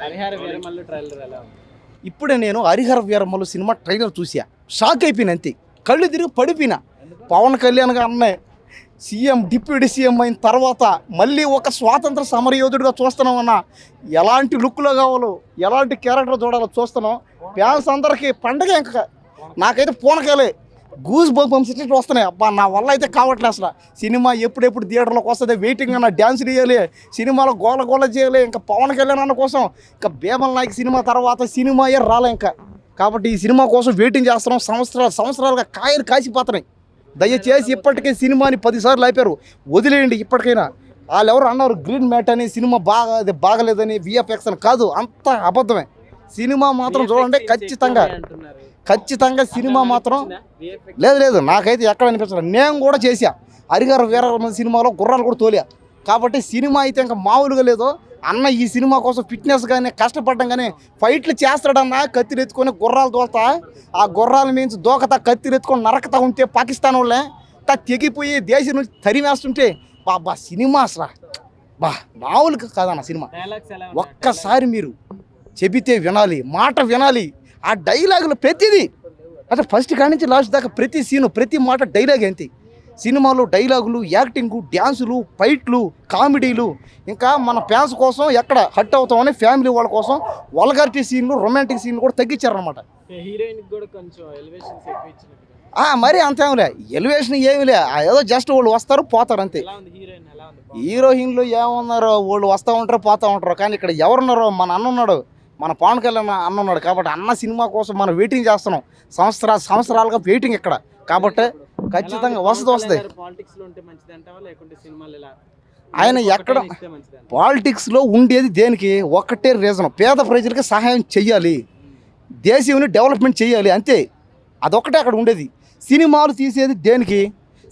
Harihara Veeramallu trailer ఎలా ఉంది? ఇప్పుడే నేను హరిహర వీరమల్లు సినిమా ట్రైలర్ చూసా, షాక్ అయిపోయిన అంతే, కళ్ళు తిరిగి పడిపోయినా. పవన్ కళ్యాణ్ గారినే సీఎం డిప్యూటీ సీఎం అయిన తర్వాత మళ్ళీ ఒక స్వాతంత్ర సమరయోధుడిగా చూస్తున్నామన్నా. ఎలాంటి లుక్లో కావాలో, ఎలాంటి క్యారెక్టర్ చూడాలో చూస్తున్నాం. ఫ్యాన్స్ అందరికీ పండగ. ఇంకా నాకైతే పూనకాలే గూస్ బంప్స్ ఇట్లా వస్తున్నాయి. అబ్బా నా వల్ల అయితే కావట్లే అసలు. సినిమా ఎప్పుడెప్పుడు థియేటర్లోకి వస్తుంది, వెయిటింగ్ అన్న, డ్యాన్స్ చేయాలి, సినిమాలో గోల గోల చేయాలి. ఇంకా పవన్ కళ్యాణ్ అన్న కోసం ఇంకా భీమల్ నాయక్ సినిమా తర్వాత సినిమాయే రాలే ఇంకా. కాబట్టి ఈ సినిమా కోసం వెయిటింగ్ చేస్తున్నాం. సంవత్సరాలుగా కాయలు కాసిపోతున్నాయి. దయచేసి ఇప్పటికే సినిమాని 10 సార్లు అయిపోయారు, వదిలేయండి ఇప్పటికైనా. వాళ్ళు ఎవరు అన్నారు గ్రీన్ మ్యాట్ అని, సినిమా బాగలేదని, విఎఫ్ఎక్స్ అని. కాదు, అంత అబద్ధమే. సినిమా మాత్రం చూడండి, ఖచ్చితంగా సినిమా మాత్రం లేదు నాకైతే ఎక్కడ అనిపించలేదు. నేను కూడా చేశా హరిహర వీరమల్లు సినిమాలో గుర్రాలు కూడా తోలా. కాబట్టి సినిమా అయితే ఇంకా మామూలుగా లేదు అన్న. ఈ సినిమా కోసం ఫిట్నెస్ కానీ కష్టపడడం కానీ, ఫైట్లు చేస్తాడన్నా కత్తిరి ఎత్తుకొని గుర్రాలు తోలుతా, ఆ గుర్రాల మీద దూకతా, కత్తిరి ఎత్తుకొని నరకతా ఉంటే పాకిస్తాన్ వాళ్ళే తెగిపోయి దేశం నుంచి తరిమేస్తుంటే బా సినిమా అసలు మామూలుగా కాదన్న సినిమా. ఒక్కసారి మీరు చెబితే వినాలి, మాట వినాలి. ఆ డైలాగులు ప్రతిదీ అంటే ఫస్ట్ కాడి నుంచి లాస్ట్ దాకా ప్రతి సీను, ప్రతి మాట డైలాగ్ అంతే. సినిమాలో డైలాగులు, యాక్టింగు, డ్యాన్సులు, ఫైట్లు, కామెడీలు. ఇంకా మన ఫ్యాన్స్ కోసం ఎక్కడ హట్ అవుతామని ఫ్యామిలీ వాళ్ళ కోసం వల్గారిటీ సీన్లు, రొమాంటిక్ సీన్లు కూడా తగ్గించారనమాట. మరి అంతేమిలే, ఎలివేషన్ ఏమిలే, ఏదో జస్ట్ వాళ్ళు వస్తారు పోతారు అంతే. హీరోయిన్లు ఏమన్నారు, వాళ్ళు వస్తూ ఉంటారు పోతూ ఉంటారు. కానీ ఇక్కడ ఎవరున్నారో మన అన్న ఉన్నాడు, మన పవన్ కళ్యాణ్ అన్న ఉన్నాడు. కాబట్టి అన్న సినిమా కోసం మనం వెయిటింగ్ చేస్తున్నాం. సంవత్సరాలుగా వెయిటింగ్ ఇక్కడ. కాబట్టి ఖచ్చితంగా వస్తుంది. ఆయన ఎక్కడ పాలిటిక్స్లో ఉండేది దేనికి? ఒక్కటే రీజన్, పేద ప్రజలకి సహాయం చెయ్యాలి, దేశంని డెవలప్మెంట్ చేయాలి అంతే. అదొక్కటే అక్కడ ఉండేది. సినిమాలు తీసేది దేనికి?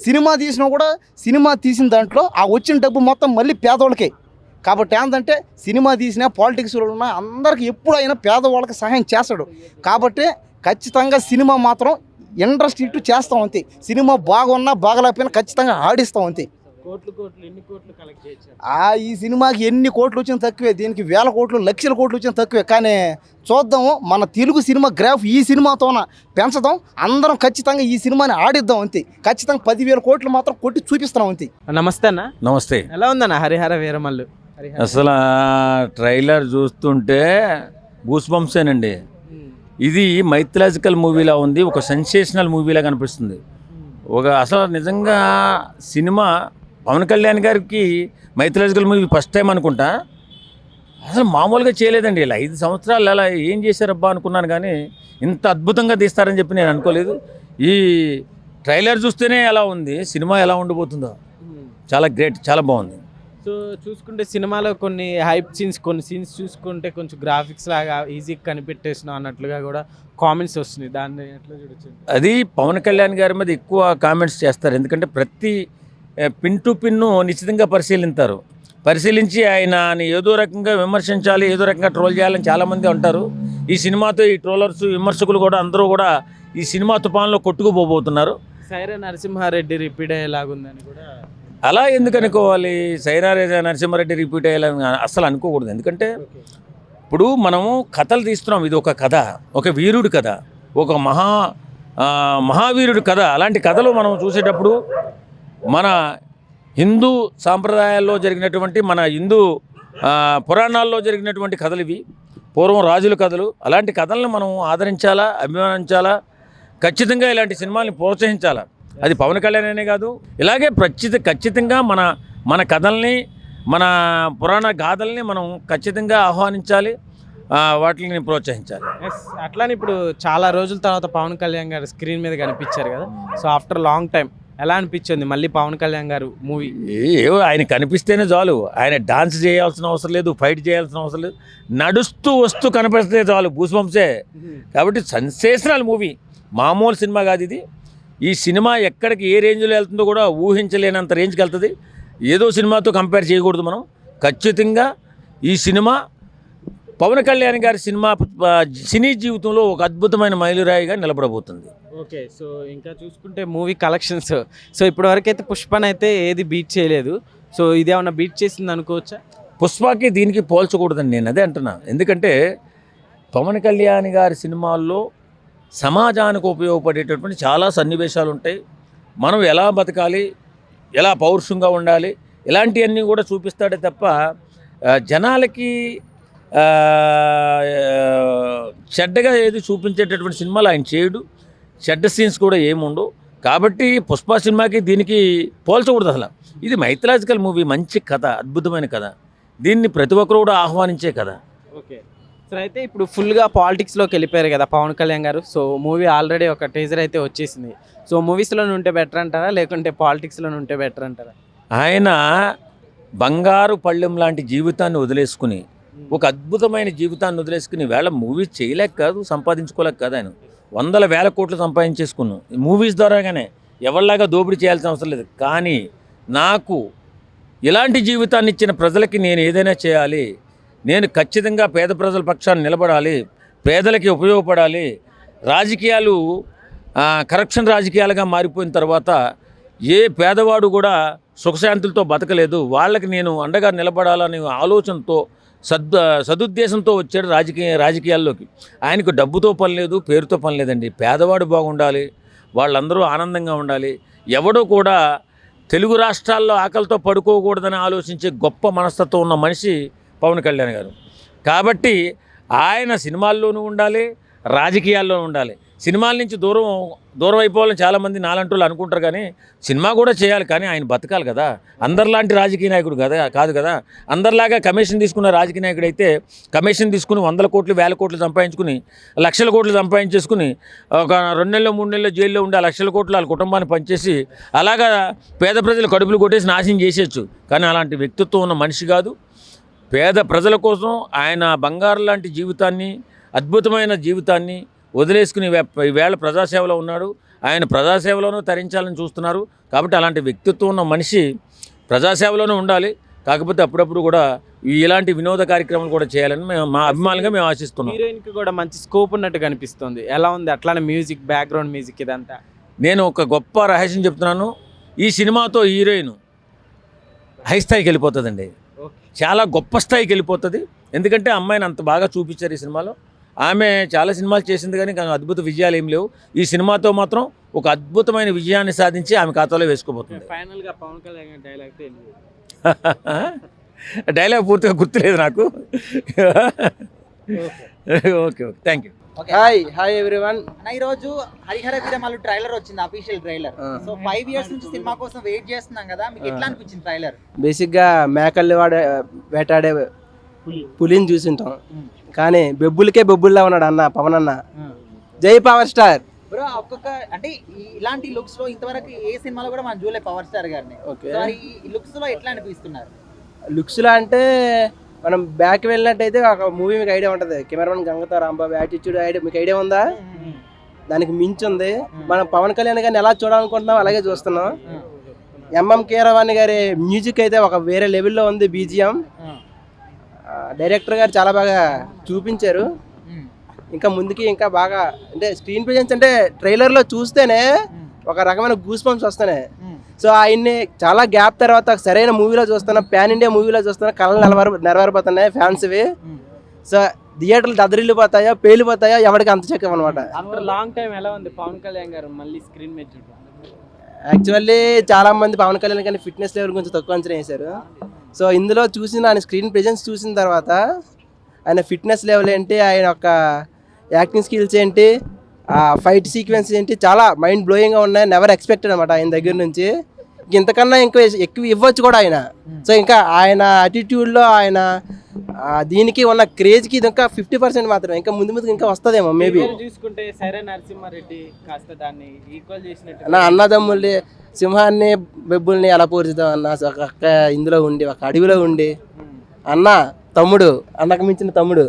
సినిమా తీసినా కూడా సినిమా తీసిన దాంట్లో ఆ వచ్చిన డబ్బు మొత్తం మళ్ళీ పేదవాళ్ళకే. కాబట్టి ఏంటంటే సినిమా తీసినా పాలిటిక్స్లో ఉన్న అందరికీ ఎప్పుడైనా పేదవాళ్ళకి సహాయం చేస్తాడు. కాబట్టి ఖచ్చితంగా సినిమా మాత్రం ఇండస్ట్రీ ఇటు చేస్తాం అంతే. సినిమా బాగున్నా బాగలేకపోయినా ఖచ్చితంగా ఆడిస్తాం అంతే. ఈ సినిమాకి ఎన్ని కోట్లు వచ్చినా తక్కువే, దీనికి వేల కోట్లు లక్షల కోట్లు వచ్చినా తక్కువే. కానీ చూద్దాము, మన తెలుగు సినిమా గ్రాఫ్ ఈ సినిమాతోన పెంచదాం. అందరం ఖచ్చితంగా ఈ సినిమాని ఆడిద్దాం అంతే. ఖచ్చితంగా 10,000 కోట్లు మాత్రం కొట్టి చూపిస్తున్నాం అంతే. నమస్తే అన్న. నమస్తే. ఎలా ఉందన్న హరిహర వీరమల్లు? అసలు ట్రైలర్ చూస్తుంటే గూస్ బంప్సేనండి. ఇది మైథలాజికల్ మూవీలా ఉంది, ఒక సెన్సేషనల్ మూవీలా కనిపిస్తుంది. అసలు నిజంగా సినిమా పవన్ కళ్యాణ్ గారికి మైథలాజికల్ మూవీ ఫస్ట్ టైం అనుకుంటా. అసలు మామూలుగా చేయలేదండి. ఇలా 5 సంవత్సరాలు అలా ఏం చేశారబ్బా అనుకున్నాను, కానీ ఇంత అద్భుతంగా తీస్తారని చెప్పి నేను అనుకోలేదు. ఈ ట్రైలర్ చూస్తేనే ఎలా ఉంది, సినిమా ఎలా ఉండిపోతుందో చాలా గ్రేట్, చాలా బాగుంది. సో చూసుకుంటే సినిమాలో కొన్ని హైప్ సీన్స్, కొన్ని సీన్స్ చూసుకుంటే కొంచెం గ్రాఫిక్స్ లాగా ఈజీగా కనిపెట్టేసినాం అన్నట్లుగా కూడా కామెంట్స్ వస్తున్నాయి. దాన్ని ఎట్లా చూడొచ్చు? అది పవన్ కళ్యాణ్ గారి మీద ఎక్కువ కామెంట్స్ చేస్తారు. ఎందుకంటే ప్రతి పిన్ టు పిన్ను నిశ్చితంగా పరిశీలించి ఆయనని ఏదో రకంగా విమర్శించాలి, ఏదో రకంగా ట్రోల్ చేయాలని చాలామంది అంటారు. ఈ సినిమాతో ఈ ట్రోలర్స్, విమర్శకులు కూడా అందరూ కూడా ఈ సినిమా తుఫాన్లో కొట్టుకుపోబోతున్నారు. సైరా నరసింహారెడ్డి రిపీట్ అయ్యేలాగుందని కూడా. అలా ఎందుకు అనుకోవాలి? సైరా నరసింహారెడ్డి రిపీట్ అయ్యేలాగా అస్సలు అనుకోకూడదు. ఎందుకంటే ఇప్పుడు మనము కథలు తీస్తున్నాం. ఇది ఒక కథ, ఒక వీరుడి కథ, ఒక మహావీరుడి కథ. అలాంటి కథలు మనం చూసేటప్పుడు మన హిందూ సాంప్రదాయాల్లో జరిగినటువంటి, మన హిందూ పురాణాల్లో జరిగినటువంటి కథలు ఇవి, పూర్వం రాజుల కథలు. అలాంటి కథలను మనం ఆదరించాలా, అభిమానించాలా, ఖచ్చితంగా ఇలాంటి సినిమాల్ని ప్రోత్సహించాలా. అది పవన్ కళ్యాణ్ అనే కాదు, ఇలాగే ఖచ్చితంగా మన కథల్ని, మన పురాణ గాథల్ని మనం ఖచ్చితంగా ఆహ్వానించాలి, వాటిని ప్రోత్సహించాలి. అట్లానే ఇప్పుడు చాలా రోజుల తర్వాత పవన్ కళ్యాణ్ గారు స్క్రీన్ మీద కనిపించారు కదా. సో ఆఫ్టర్ లాంగ్ టైం ఎలా అనిపించింది మళ్ళీ పవన్ కళ్యాణ్ గారు మూవీ? ఆయన కనిపిస్తేనే చాలు. ఆయన డాన్స్ చేయాల్సిన అవసరం లేదు, ఫైట్ చేయాల్సిన అవసరం లేదు, నడుస్తూ వస్తూ కనిపిస్తే చాలు, గూస్ బంప్సే. కాబట్టి సెన్సేషనల్ మూవీ, మామూలు సినిమా కాదు ఇది. ఈ సినిమా ఎక్కడికి ఏ రేంజ్లో వెళ్తుందో కూడా ఊహించలేనంత రేంజ్కి వెళ్తుంది. ఏదో సినిమాతో కంపేర్ చేయకూడదు మనం. ఖచ్చితంగా ఈ సినిమా పవన్ కళ్యాణ్ గారి సినీ జీవితంలో ఒక అద్భుతమైన మైలురాయిగా నిలబడబోతుంది. ఓకే, సో ఇంకా చూసుకుంటే మూవీ కలెక్షన్స్, సో ఇప్పటివరకు అయితే పుష్పన్ అయితే ఏది బీట్ చేయలేదు. సో ఇదేమన్నా బీట్ చేసింది అనుకోవచ్చా? పుష్పకి దీనికి పోల్చకూడదని నేను అదే అంటున్నా. ఎందుకంటే పవన్ కళ్యాణ్ గారి సినిమాల్లో సమాజానికి ఉపయోగపడేటటువంటి చాలా సన్నివేశాలు ఉంటాయి. మనం ఎలా బతకాలి, ఎలా పౌరుషంగా ఉండాలి, ఇలాంటివన్నీ కూడా చూపిస్తాడే తప్ప జనాలకి చెడ్డగా ఏది చూపించేటటువంటి సినిమాలు ఆయన చేయడు. చెడ్డ సీన్స్ కూడా ఏముండవు. కాబట్టి పుష్ప సినిమాకి దీనికి పోల్చకూడదు అసలు. ఇది మైథలాజికల్ మూవీ, మంచి కథ, అద్భుతమైన కథ. దీన్ని ప్రతి ఒక్కరు కూడా ఆహ్వానించే కథ. ఓకే సార్, అయితే ఇప్పుడు ఫుల్గా పాలిటిక్స్లోకి వెళ్ళిపోయారు కదా పవన్ కళ్యాణ్ గారు. సో మూవీ ఆల్రెడీ ఒక టీజర్ అయితే వచ్చేసింది. సో మూవీస్లోనే ఉంటే బెటర్ అంటారా, లేకుంటే పాలిటిక్స్లోనే ఉంటే బెటర్ అంటారా? ఆయన బంగారు పళ్ళెం లాంటి జీవితాన్ని వదిలేసుకుని, ఒక అద్భుతమైన జీవితాన్ని వదిలేసుకుని వేళ మూవీస్ చేయలేక కాదు, సంపాదించుకోలేక కాదు. ఆయన వందల వేల కోట్లు సంపాదించేసుకున్నాం మూవీస్ ద్వారాగానే. ఎవరిలాగా దోపిడీ చేయాల్సిన అవసరం లేదు. కానీ నాకు ఇలాంటి జీవితాన్ని ఇచ్చిన ప్రజలకి నేను ఏదైనా చేయాలి, నేను ఖచ్చితంగా పేద ప్రజల పక్షాన్ని నిలబడాలి, పేదలకి ఉపయోగపడాలి. రాజకీయాలు కరప్షన్ రాజకీయాలుగా మారిపోయిన తర్వాత ఏ పేదవాడు కూడా సుఖశాంతులతో బతకలేదు. వాళ్ళకి నేను అండగా నిలబడాలనే ఆలోచనతో సదుద్దేశంతో వచ్చాడు రాజకీయాల్లోకి. ఆయనకు డబ్బుతో పని లేదు, పేరుతో పని లేదండి. పేదవాడు బాగుండాలి, వాళ్ళందరూ ఆనందంగా ఉండాలి. ఎవడో కూడా తెలుగు రాష్ట్రాల్లో ఆకలితో పడుకోకూడదని ఆలోచించే గొప్ప మనస్తత్వం ఉన్న మనిషి పవన్ కళ్యాణ్ గారు. కాబట్టి ఆయన సినిమాల్లోనూ ఉండాలి, రాజకీయాల్లోనూ ఉండాలి. సినిమాల నుంచి దూరం అయిపోవాలని చాలామంది నాలంటూ అనుకుంటారు. కానీ సినిమా కూడా చేయాలి, కానీ ఆయన బతకాలి కదా. అందరిలాంటి రాజకీయ నాయకుడు కాదు కదా. అందరిలాగా కమిషన్ తీసుకున్న రాజకీయ నాయకుడు అయితే కమిషన్ తీసుకుని 100 కోట్లు 1000 కోట్లు సంపాదించుకుని, లక్షల కోట్లు సంపాదించేసుకుని ఒక 2 నెలలు 3 నెలలు జైల్లో ఉండి ఆ లక్షల కోట్లు వాళ్ళ కుటుంబాన్ని పనిచేసి అలాగా పేద ప్రజలు కడుపులు కొట్టేసి నాశనం చేసేయచ్చు. కానీ అలాంటి వ్యక్తిత్వం ఉన్న మనిషి కాదు. పేద ప్రజల కోసం ఆయన బంగారు లాంటి జీవితాన్ని, అద్భుతమైన జీవితాన్ని వదిలేసుకుని ఈవేళ ప్రజాసేవలో ఉన్నాడు. ఆయన ప్రజాసేవలోనూ తరించాలని చూస్తున్నారు. కాబట్టి అలాంటి వ్యక్తిత్వం ఉన్న మనిషి ప్రజాసేవలోనూ ఉండాలి. కాకపోతే అప్పుడప్పుడు కూడా ఇలాంటి వినోద కార్యక్రమాలు కూడా చేయాలని మా అభిమానులుగా మేము ఆశిస్తున్నాం. హీరోయిన్కి కూడా మంచి స్కోప్ ఉన్నట్టు కనిపిస్తుంది. ఎలా ఉంది అట్లానే మ్యూజిక్, బ్యాక్గ్రౌండ్ మ్యూజిక్ ఇదంతా? నేను ఒక గొప్ప రహస్యం చెప్తున్నాను. ఈ సినిమాతో హీరోయిన్ హై స్థాయికి వెళ్ళిపోతుందండి. చాలా గొప్ప స్థాయికి వెళ్ళిపోతుంది. ఎందుకంటే అమ్మాయిని అంత బాగా చూపించారు ఈ సినిమాలో. ఆమె చాలా సినిమాలు చేసింది కానీ అద్భుత విజయాలు ఏం లేవు. ఈ సినిమాతో మాత్రం ఒక అద్భుతమైన విజయాన్ని సాధించి ఆమె ఖాతాలో వేసుకోబోతుంది. ఫైనల్గా పవన్ కళ్యాణ్ డైలాగ్ పూర్తిగా గుర్తులేదు నాకు. Okay, thank you. Hi everyone. ఈరోజు హరిహర వీరమల్లు ట్రైలర్ వచ్చింది, అఫీషియల్ ట్రైలర్. సో 5 years నుంచి సినిమా కోసం వెయిట్ చేస్తున్నాం కదా, మీకు ఎట్లా అనిపించింది ట్రైలర్? బేసిక్గా మేకల్ని వేటాడే పులిని చూసింటాం, కానీ బెబ్బులకే బెబ్బుల్లా ఉన్నాడు అన్న పవన్ అన్న. జై పవర్ స్టార్ బ్రో. ఒక్కొక్క అంటే ఇలాంటి లుక్స్ లో ఇంతవరకు ఏ సినిమాలో కూడా మనం చూడలేదు పవర్ స్టార్ గారిని. ఈ లుక్స్ లో ఎట్లా అనిపిస్తున్నారు? లుక్స్ లో అంటే మనం బ్యాక్ వెళ్ళినట్టయితే ఒక మూవీ మీకు ఐడియా ఉంటుంది, కెమెరామెన్ గంగతో రాంబాబు యాటిట్యూడ్ ఐడియా మీకు ఐడియా ఉందా? దానికి మించి ఉంది. మనం పవన్ కళ్యాణ్ గారిని ఎలా చూడాలనుకుంటున్నాం అలాగే చూస్తున్నాం. ఎంఎం కీరవాణి గారి మ్యూజిక్ అయితే ఒక వేరే లెవెల్లో ఉంది. బీజిఎం డైరెక్టర్ గారు చాలా బాగా చూపించారు. ఇంకా ముందుకి ఇంకా బాగా అంటే స్క్రీన్ ప్రెజెన్స్ అంటే ట్రైలర్లో చూస్తేనే ఒక రకమైన గూస్ బంప్స్ వస్తున్నాయి. సో ఆయన్ని చాలా గ్యాప్ తర్వాత సరైన మూవీలో చూస్తున్నాం, పాన్ ఇండియా మూవీలో చూస్తున్నాం. కళ్ళు నెరవేరిపోతున్నాయి ఫ్యాన్స్వి. సో థియేటర్లు దద్దరిల్లిపోతాయో పేలిపోతాయో ఎవరికి అంత చెక్కం అనమాట. లాంగ్ టైం ఎలా ఉంది పవన్ కళ్యాణ్ గారు మళ్ళీ స్క్రీన్ మీద చూడడం? యాక్చువల్లీ చాలా మంది పవన్ కళ్యాణ్ కానీ ఫిట్నెస్ లెవెల్ కొంచెం తక్కువ అంచనా వేశారు. సో ఇందులో చూసిన ఆయన స్క్రీన్ ప్రెజెన్స్ చూసిన తర్వాత ఆయన ఫిట్నెస్ లెవెల్ ఏంటి, ఆయన యొక్క యాక్టింగ్ స్కిల్స్ ఏంటి, ఫైట్ సీక్వెన్స్ ఏంటి, చాలా మైండ్ బ్లోయింగ్గా ఉన్నాయి. నెవర్ ఎక్స్పెక్టెడ్ అనమాట ఆయన దగ్గర నుంచి. ఇంతకన్నా ఎక్కువ ఇవ్వచ్చు కూడా ఆయన. సో ఇంకా ఆయన అటిట్యూడ్లో ఆయన దీనికి ఉన్న క్రేజ్కి ఇది ఇంకా 50% మాత్రమే. ఇంకా ముందు ఇంకా వస్తుందేమో మేబీ. చూసుకుంటే సైరా నరసింహారెడ్డి కాస్త దాన్ని ఈక్వల్ చేసినట్టు. నా అన్నదమ్ముల్ని సింహాన్ని బెబ్బుల్ని ఎలా పూర్చుతాం అన్న. ఒక ఇందులో ఉండి ఒక అడవిలో ఉండి అన్న తమ్ముడు, అన్నకు మించిన తమ్ముడు